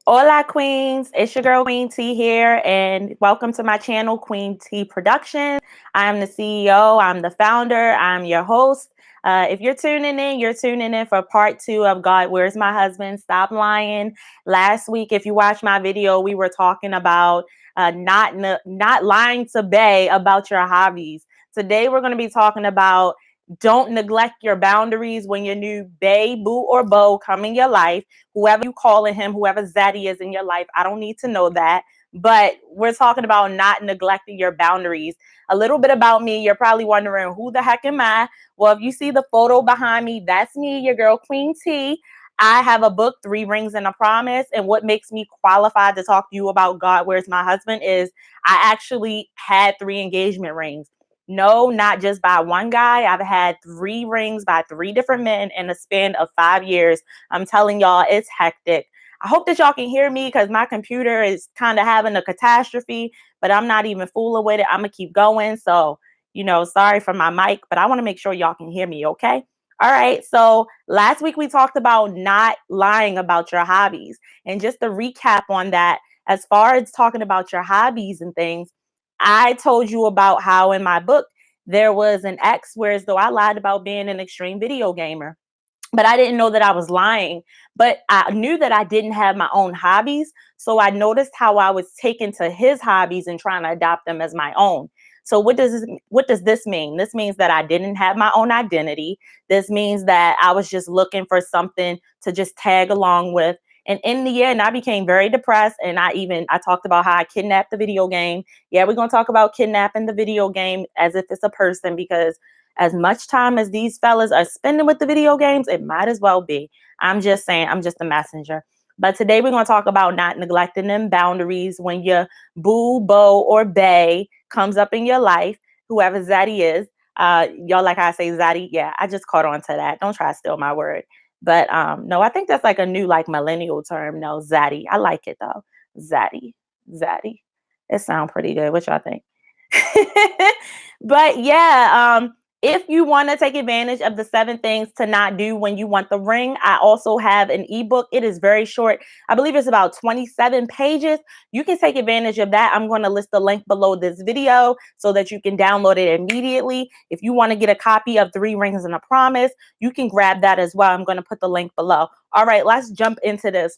Hola, Queens. It's your girl, Queen T here, and welcome to my channel, Queen T Productions. I'm the CEO, I'm the founder, I'm your host. If you're tuning in for part 2 of God, Where's My Husband? Stop Lying. Last week, if you watched my video, we were talking about not lying to Bay about your hobbies. Today, we're going to be talking about don't neglect your boundaries when your new bae, boo, or beau come in your life. Whoever you calling him, whoever Zaddy is in your life, I don't need to know that. But we're talking about not neglecting your boundaries. A little bit about me. You're probably wondering, who the heck am I? Well, if you see the photo behind me, that's me, your girl, Queen T. I have a book, 3 Rings and a Promise. And what makes me qualified to talk to you about God, Where's My Husband, is I actually had 3 engagement rings. No, not just by one guy. I've had 3 rings by 3 different men in a span of 5 years. I'm telling y'all, it's hectic. I hope that y'all can hear me because my computer is kind of having a catastrophe, but I'm not even fooling with it. I'm going to keep going. So, sorry for my mic, but I want to make sure y'all can hear me, okay? All right. So last week we talked about not lying about your hobbies. And just to recap on that, as far as talking about your hobbies and things, I told you about how in my book there was an ex, whereas though I lied about being an extreme video gamer, but I didn't know that I was lying. But I knew that I didn't have my own hobbies. So I noticed how I was taken to his hobbies and trying to adopt them as my own. So what does this mean? This means that I didn't have my own identity. This means that I was just looking for something to just tag along with. And in the end, I became very depressed. And I talked about how I kidnapped the video game. Yeah, we're going to talk about kidnapping the video game as if it's a person, because as much time as these fellas are spending with the video games, it might as well be. I'm just saying, I'm just a messenger. But today we're going to talk about not neglecting them boundaries when your boo, beau, or bae comes up in your life, whoever Zaddy is. Y'all like how I say Zaddy? Yeah, I just caught on to that. Don't try to steal my word. But no, I think that's like a new like millennial term. No, Zaddy. I like it though. Zaddy. Zaddy. It sounds pretty good. What y'all think? But yeah, if you want to take advantage of the 7 things to not do when you want the ring, I also have an ebook. It is very short. I believe it's about 27 pages. You can take advantage of that. I'm going to list the link below this video so that you can download it immediately. If you want to get a copy of 3 Rings and a Promise, you can grab that as well. I'm going to put the link below. All right, let's jump into this.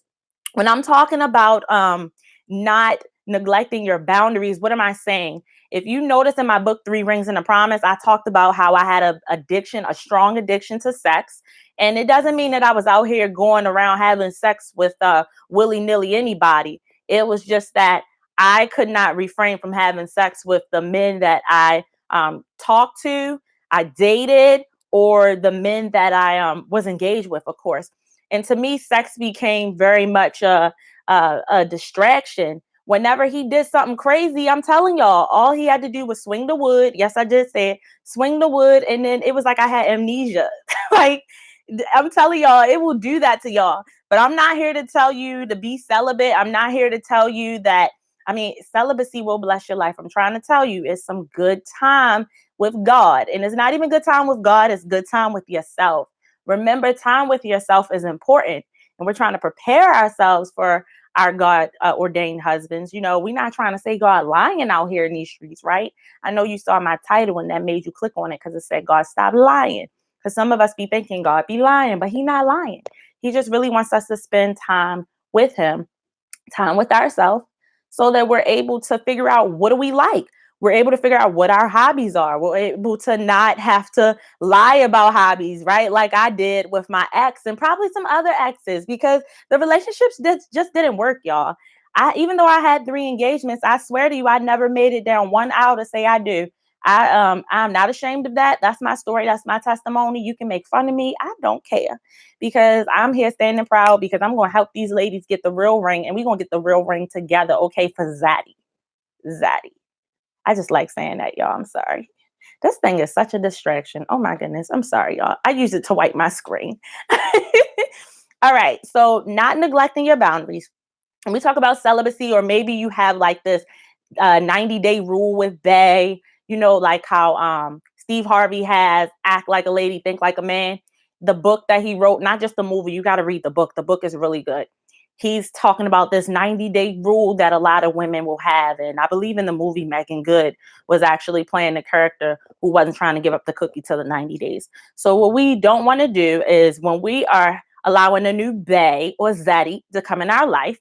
When I'm talking about not neglecting your boundaries, what am I saying? If you notice in my book, 3 Rings and a Promise, I talked about how I had a strong addiction to sex. And it doesn't mean that I was out here going around having sex with willy-nilly anybody. It was just that I could not refrain from having sex with the men that I talked to, I dated, or the men that I was engaged with, of course. And to me, sex became very much a distraction. Whenever he did something crazy, I'm telling y'all, all he had to do was swing the wood. Yes, I did say it, swing the wood. And then it was like I had amnesia. Like, I'm telling y'all, it will do that to y'all. But I'm not here to tell you to be celibate. I'm not here to tell you that, celibacy will bless your life. I'm trying to tell you it's some good time with God. And it's not even good time with God, it's good time with yourself. Remember, time with yourself is important. And we're trying to prepare ourselves for our God ordained husbands. We're not trying to say God lying out here in these streets, right? I know you saw my title and that made you click on it because it said God stop lying. Because some of us be thinking God be lying, but he not lying. He just really wants us to spend time with him, time with ourselves, so that we're able to figure out what do we like. We're able to figure out what our hobbies are. We're able to not have to lie about hobbies, right? Like I did with my ex and probably some other exes, because the relationships just didn't work, y'all. Even though I had 3 engagements, I swear to you, I never made it down one aisle to say I do. I'm not ashamed of that. That's my story. That's my testimony. You can make fun of me. I don't care, because I'm here standing proud, because I'm going to help these ladies get the real ring, and we're going to get the real ring together. Okay. For Zaddy. Zaddy. I just like saying that, y'all. I'm sorry. This thing is such a distraction. Oh my goodness. I'm sorry, y'all. I use it to wipe my screen. All right. So not neglecting your boundaries. And we talk about celibacy, or maybe you have like this 90-day rule with Bay, like how Steve Harvey has Act Like a Lady, Think Like a Man. The book that he wrote, not just the movie, you got to read the book. The book is really good. he's talking about this 90-day rule that a lot of women will have. And I believe in the movie, Megan Good was actually playing the character who wasn't trying to give up the cookie till the 90 days. So what we don't want to do is, when we are allowing a new bae or zaddy to come in our life,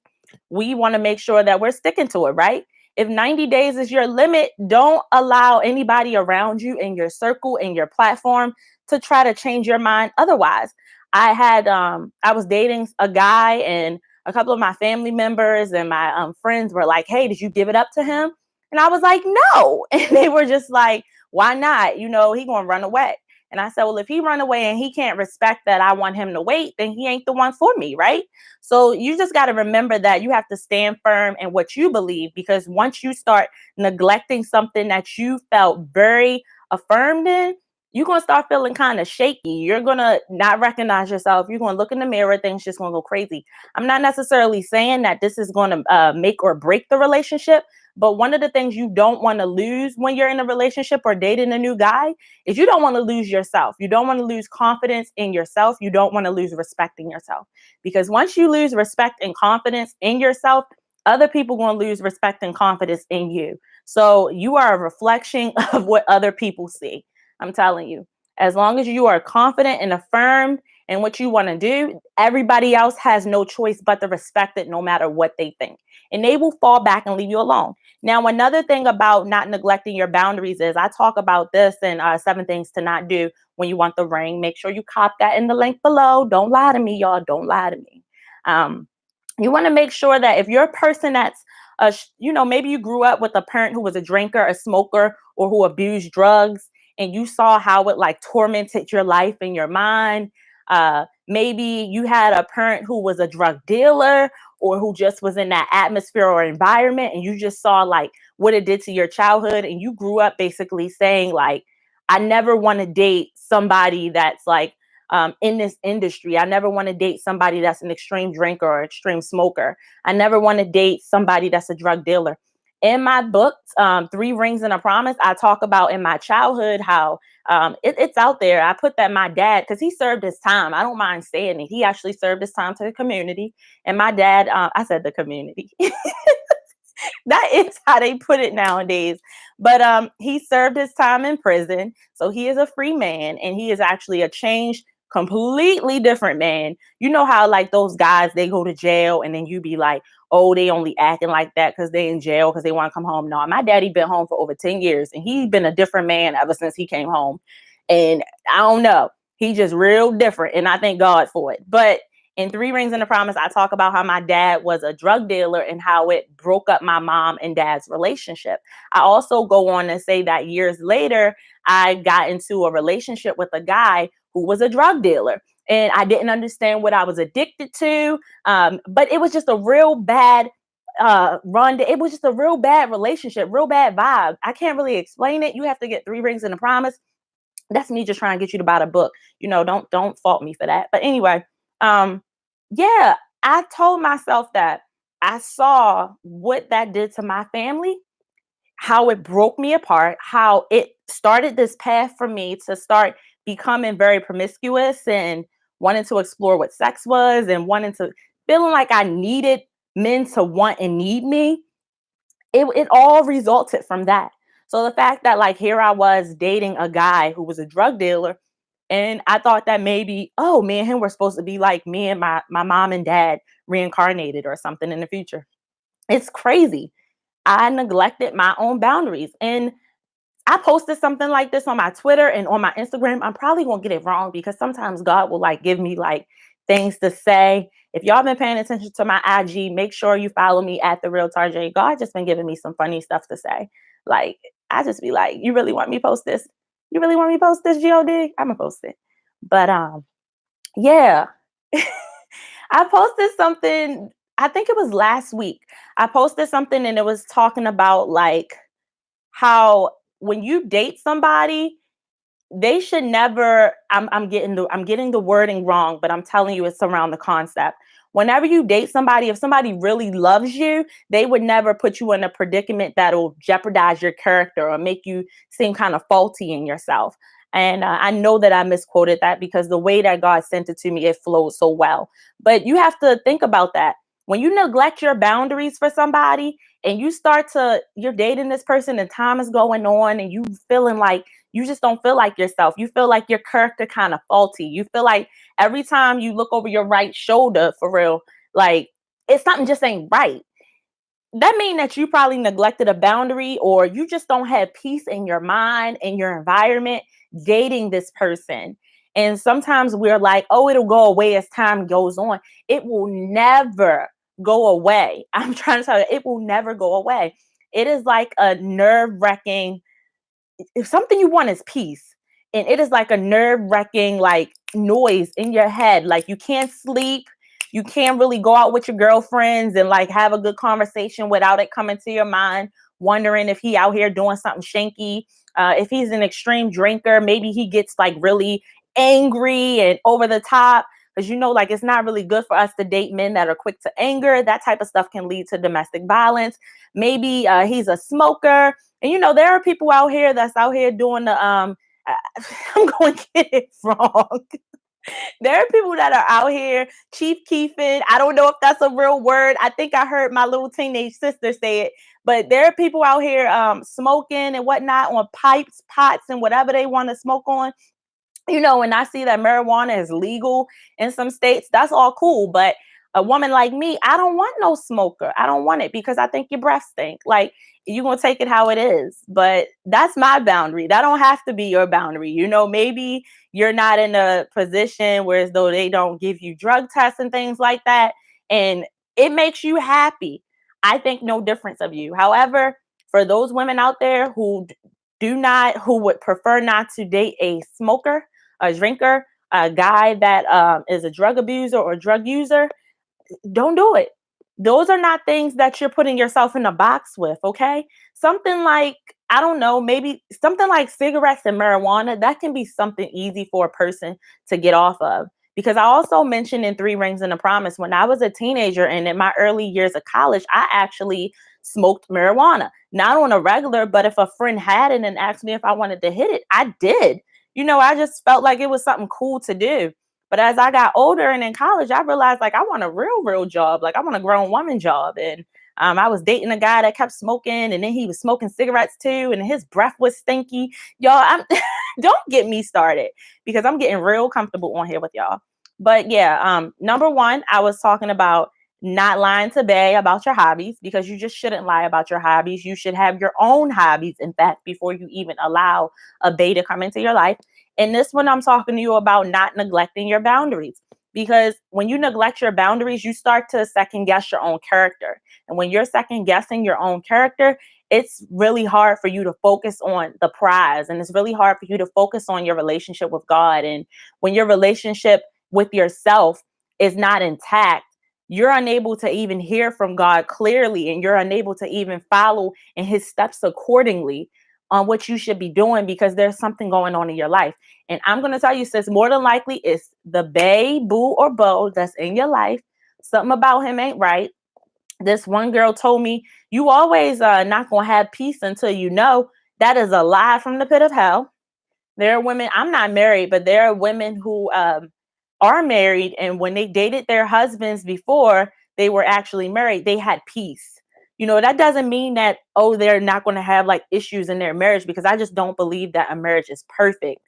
we want to make sure that we're sticking to it, right? If 90 days is your limit, don't allow anybody around you in your circle, in your platform, to try to change your mind otherwise. I was dating a guy, and a couple of my family members and my friends were like, "Hey, did you give it up to him?" And I was like, "No." And they were just like, "Why not? You know, he gonna run away." And I said, "Well, if he run away and he can't respect that I want him to wait, then he ain't the one for me, right?" So you just got to remember that you have to stand firm in what you believe, because once you start neglecting something that you felt very affirmed in, you're going to start feeling kind of shaky. You're going to not recognize yourself. You're going to look in the mirror, things just going to go crazy. I'm not necessarily saying that this is going to make or break the relationship, but one of the things you don't want to lose when you're in a relationship or dating a new guy is you don't want to lose yourself. You don't want to lose confidence in yourself. You don't want to lose respect in yourself. Because once you lose respect and confidence in yourself, other people going to lose respect and confidence in you. So you are a reflection of what other people see. I'm telling you, as long as you are confident and affirmed in what you want to do, everybody else has no choice but to respect it no matter what they think. And they will fall back and leave you alone. Now, another thing about not neglecting your boundaries is, I talk about this in 7 Things to Not Do When You Want the Ring. Make sure you cop that in the link below. Don't lie to me, y'all. Don't lie to me. You want to make sure that if you're a person that's, maybe you grew up with a parent who was a drinker, a smoker, or who abused drugs, and you saw how it like tormented your life and your mind. Maybe you had a parent who was a drug dealer, or who just was in that atmosphere or environment, and you just saw like what it did to your childhood. And you grew up basically saying like, I never want to date somebody that's like in this industry. I never want to date somebody that's an extreme drinker or extreme smoker. I never want to date somebody that's a drug dealer. In my book, 3 Rings and a Promise, I talk about in my childhood how it's out there. I put that my dad, because he served his time. I don't mind saying it. He actually served his time to the community. And my dad, I said the community. That is how they put it nowadays. But he served his time in prison. So he is a free man, and he is actually a changed, completely different man. You know how like those guys, they go to jail and then you be like, oh, they only acting like that because they in jail because they want to come home. No, my daddy been home for over 10 years and he's been a different man ever since he came home. And I don't know, he just real different. And I thank God for it. But in 3 Rings and a Promise, I talk about how my dad was a drug dealer and how it broke up my mom and dad's relationship. I also go on to say that years later, I got into a relationship with a guy who was a drug dealer. And I didn't understand what I was addicted to. But it was just a real bad run. It was just a real bad relationship, real bad vibe. I can't really explain it. You have to get 3 Rings and a Promise. That's me just trying to get you to buy the book. Don't fault me for that. But anyway, yeah, I told myself that I saw what that did to my family, how it broke me apart, how it started this path for me to start becoming very promiscuous and wanting to explore what sex was and feeling like I needed men to want and need me. It all resulted from that. So the fact that like here I was dating a guy who was a drug dealer, and I thought that maybe, oh, me and him were supposed to be like me and my mom and dad reincarnated or something in the future. It's crazy. I neglected my own boundaries. And I posted something like this on my Twitter and on my Instagram. I'm probably gonna get it wrong because sometimes God will like give me like things to say. If y'all been paying attention to my IG, make sure you follow me at the real Tarjed. God just been giving me some funny stuff to say. Like I just be like, you really want me to post this? You really want me to post this, God? I'm gonna post it. But yeah. I posted something, I think it was last week. I posted something and it was talking about like how when you date somebody, they should never, I'm getting the wording wrong, but I'm telling you it's around the concept. Whenever you date somebody, if somebody really loves you, they would never put you in a predicament that'll jeopardize your character or make you seem kind of faulty in yourself. And I know that I misquoted that because the way that God sent it to me, it flowed so well. But you have to think about that. When you neglect your boundaries for somebody and you're dating this person and time is going on and you feeling like you just don't feel like yourself. You feel like your character kind of faulty. You feel like every time you look over your right shoulder for real, like it's something just ain't right. That means that you probably neglected a boundary or you just don't have peace in your mind and your environment dating this person. And sometimes we're like, oh, it'll go away as time goes on. It will never go away. I'm trying to tell you, it will never go away. It is like a nerve wracking, if something you want is peace, and it is like a nerve-wracking like noise in your head, like you can't sleep, you can't really go out with your girlfriends and like have a good conversation without it coming to your mind, wondering if he out here doing something shanky, if he's an extreme drinker, maybe he gets like really angry and over the top, because like it's not really good for us to date men that are quick to anger. That type of stuff can lead to domestic violence. Maybe he's a smoker, and there are people out here that's out here doing the I'm going to get it wrong. There are people that are out here chief keefing. I don't know if that's a real word. I think I heard my little teenage sister say it. But there are people out here smoking and whatnot on pipes, pots, and whatever they want to smoke on. When I see that marijuana is legal in some states, that's all cool. But a woman like me, I don't want no smoker. I don't want it because I think your breath stink. Like, you're going to take it how it is. But that's my boundary. That don't have to be your boundary. Maybe you're not in a position where as though they don't give you drug tests and things like that. And it makes you happy. I think no difference of you. However, for those women out there who would prefer not to date a smoker, a drinker, a guy that is a drug abuser or drug user, don't do it. Those are not things that you're putting yourself in a box with, okay? Something like, I don't know, maybe something like cigarettes and marijuana, that can be something easy for a person to get off of. Because I also mentioned in Three Rings and a Promise, when I was a teenager and in my early years of college, I actually smoked marijuana. Not on a regular, but if a friend had it and asked me if I wanted to hit it, I did. I just felt like it was something cool to do. But as I got older and in college, I realized like I want a real job. Like I want a grown woman job. And I was dating a guy that kept smoking, and then he was smoking cigarettes too, and his breath was stinky. Y'all, don't get me started because I'm getting real comfortable on here with y'all. But yeah, number one, I was talking about not lying to Bay about your hobbies, because you just shouldn't lie about your hobbies. You should have your own hobbies, in fact, before you even allow a Bay to come into your life. And this one, I'm talking to you about not neglecting your boundaries, because when you neglect your boundaries, you start to second guess your own character. And when you're second guessing your own character, it's really hard for you to focus on the prize, and it's really hard for you to focus on your relationship with God. And when your relationship with yourself is not intact, you're unable to even hear from God clearly, and you're unable to even follow in his steps accordingly on what you should be doing, because there's something going on in your life. And I'm going to tell you, sis, more than likely it's the bae, boo, or beau that's in your life. Something about him ain't right. This one girl told me, you always not going to have peace until you know. That is a lie from the pit of hell. There are women, I'm not married, but there are women who are married, and when they dated their husbands before they were actually married, they had peace. That doesn't mean that, oh, they're not going to have like issues in their marriage, because I just don't believe that a marriage is perfect.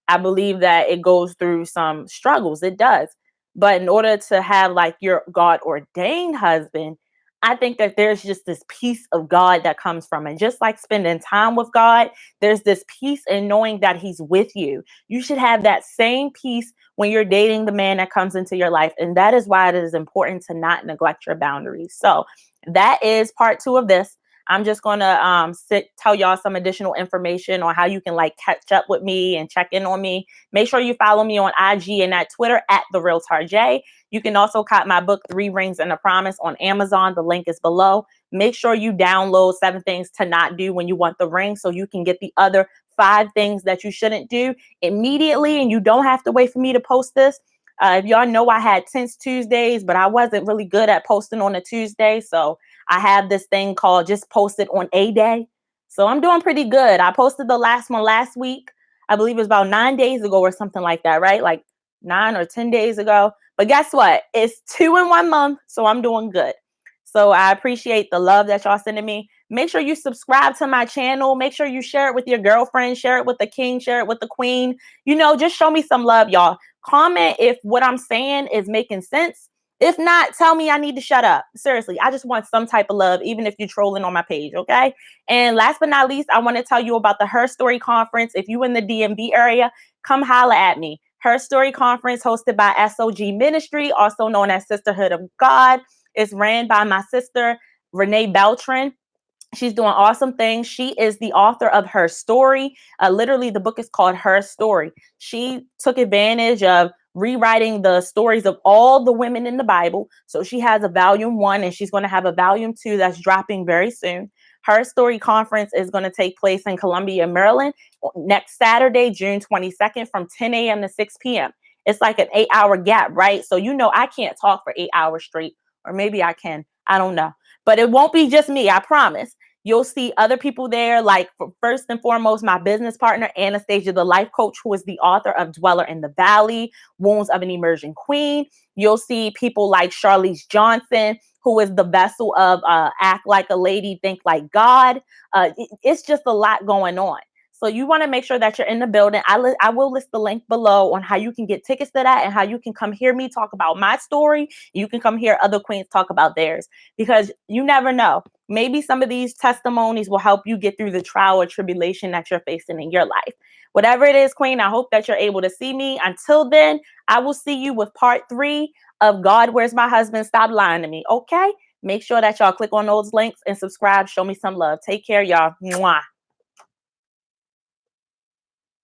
I believe that it goes through some struggles. It does. But in order to have like your God ordained husband, I think that there's just this peace of God that comes from it. Just like spending time with God, there's this peace in knowing that he's with you. You should have that same peace when you're dating the man that comes into your life. And that is why it is important to not neglect your boundaries. So that is part 2 of this. I'm just going to tell y'all some additional information on how you can like catch up with me and check in on me. Make sure you follow me on IG and at Twitter at The Real Tarjed. You can also cop my book, 3 Rings and a Promise, on Amazon. The link is below. Make sure you download 7 Things to Not Do When You Want the Ring, so you can get the other 5 things that you shouldn't do immediately. And you don't have to wait for me to post this. If y'all know, I had Tense Tuesdays, but I wasn't really good at posting on a Tuesday. So I have this thing called Just Post It on a Day. So I'm doing pretty good. I posted the last one last week. I believe it was about 9 days ago or something like that, right? Like 9 or 10 days ago. But guess what? It's 2 in 1 month, so I'm doing good. So I appreciate the love that y'all sending me. Make sure you subscribe to my channel. Make sure you share it with your girlfriend, share it with the king, share it with the queen. Just show me some love, y'all. Comment if what I'm saying is making sense. If not, tell me I need to shut up. Seriously, I just want some type of love, even if you're trolling on my page, okay? And last but not least, I want to tell you about the Her Story Conference. If you in the DMV area, come holla at me. Her Story Conference hosted by SOG Ministry, also known as Sisterhood of God. It's ran by my sister, Renee Beltran. She's doing awesome things. She is the author of Her Story. Literally, the book is called Her Story. She took advantage of rewriting the stories of all the women in the Bible. So she has a volume 1 and she's going to have a volume 2 that's dropping very soon. Her Story Conference is going to take place in Columbia, Maryland next Saturday, June 22nd from 10 a.m. to 6 p.m. It's like an 8-hour gap, right? So I can't talk for 8 hours straight, or maybe I can. I don't know. But it won't be just me, I promise. You'll see other people there, like first and foremost, my business partner, Anastasia, the life coach, who is the author of Dweller in the Valley, Wounds of an Emerging Queen. You'll see people like Charlize Johnson, who is the vessel of Act Like a Lady, Think Like God. It's just a lot going on. So you want to make sure that you're in the building. I will list the link below on how you can get tickets to that and how you can come hear me talk about my story. You can come hear other queens talk about theirs, because you never know. Maybe some of these testimonies will help you get through the trial or tribulation that you're facing in your life. Whatever it is, queen, I hope that you're able to see me. Until then, I will see you with part 3 of God, Where's My Husband? Stop Lying to Me. Okay? Make sure that y'all click on those links and subscribe. Show me some love. Take care, y'all. Mwah.